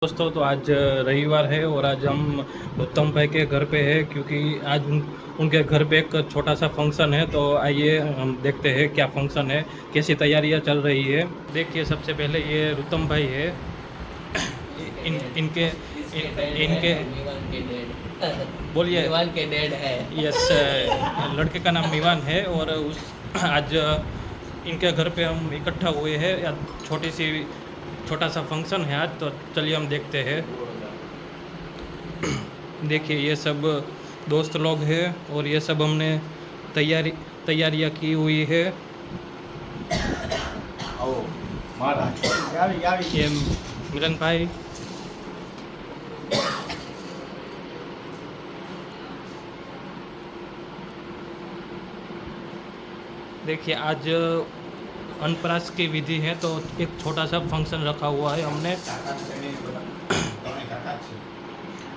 दोस्तों तो आज रविवार है और आज हम उत्तम भाई के घर पे है क्योंकि आज उनके घर पे एक छोटा सा फंक्शन है। तो आइए हम देखते हैं क्या फंक्शन है, कैसी तैयारियां चल रही है। देखिए सबसे पहले ये रुतम भाई है। इनके इनके बोलिए मीवान के डैड है। यस, लड़के का नाम मीवान है और उस आज इनके घर पे हम इकट्ठा हुए हैं। छोटा सा फंक्शन है आज, तो चलिए हम देखते हैं। देखिए ये सब दोस्त लोग हैं और ये सब हमने तैयारियां की हुई है। ये मिलन भाई, देखिए आज अनपरास की विधि है तो एक छोटा सा फंक्शन रखा हुआ है हमने।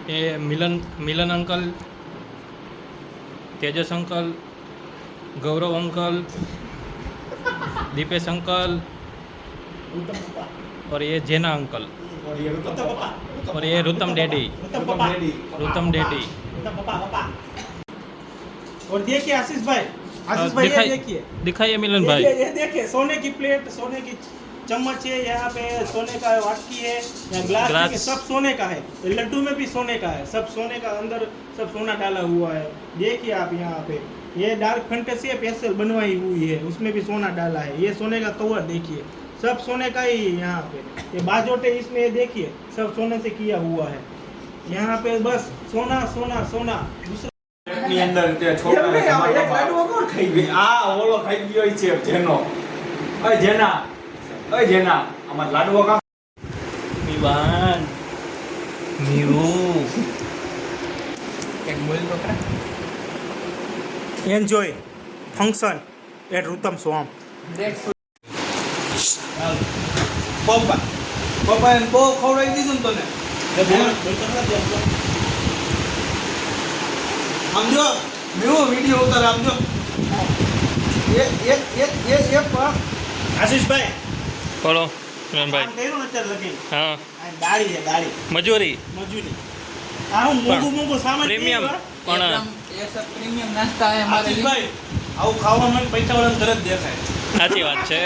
ये मिलन अंकल, तेजस अंकल, गौरव अंकल, दीपेश अंकल और ये जेना अंकल और ये रुतम डैडी। और देखिए आशीष भाई ये देखिए, दिखाइए मिलन भाई। ये देखिए सोने की प्लेट, सोने की चम्मच है, यहाँ पे सोने का वाटकी है, यहाँ ग्लास है, सब सोने का है। लड्डू में भी सोने का है, सब सोने का, अंदर सब सोना डाला हुआ है। देखिए आप यहाँ पे ये डार्क फैंटेसी पेस्टल बनवाई हुई है, उसमें भी सोना डाला है। ये सोने का कवर देखिए, सब सोने का ही है। यहाँ पे ये बाजोटे इसमें देखिए सब सोने से किया हुआ है। यहाँ पे बस सोना सोना सोना। ની અંદર તે છોકરાને એક લાડવો કોણ ખાઈ ગયો? આ ઓલો ખાઈ ગયો છે જેનો. ઓય જેના, ઓય જેના, અમાર લાડવો કા मीवान मीरू एक बोल तो खरा। एंजॉय फंक्शन एट रुतम स्वाम। देख પપ્પા પપ્પાએ બહુ ખવડાવી દીધું ને તને. આમ જો મેવો વિડિયો ઉતાર આમ જો એ आशीष भाई बोलो मिलन भाई। કામ કર્યું ને અત્યારે લગીન? हाँ, આ દાળી છે, દાળી मजूरी મજૂરી। આ હું મોંઘું સામાન પ્રીમિયમ પણ ये सब प्रीमियम नाश्ता है हमारे लिए। આશીષભાઈ આવું ખાવાનું પૈસાવાળાને તરત દેખાય. સાચી વાત છે।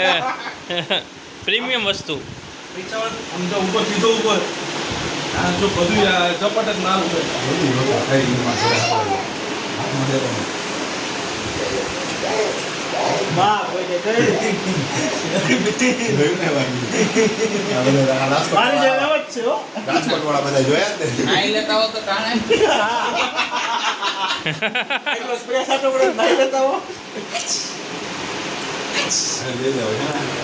પ્રીમિયમ વસ્તુ પૈસાવાળા આમ જો ઉપર સીધો ઉપર આ જો બધું ચપટ જ ના ઉપર વાહ કોઈ દે કઈ મારી જગ્યા જ છે હો। રાજકોટ વાળા બધા જોયા જ ને नहीं लेता हो तो कहाँ है? એકલો સ્પ્રે સાટો પડે નહીં લેતા હો। લઈ લેવાય.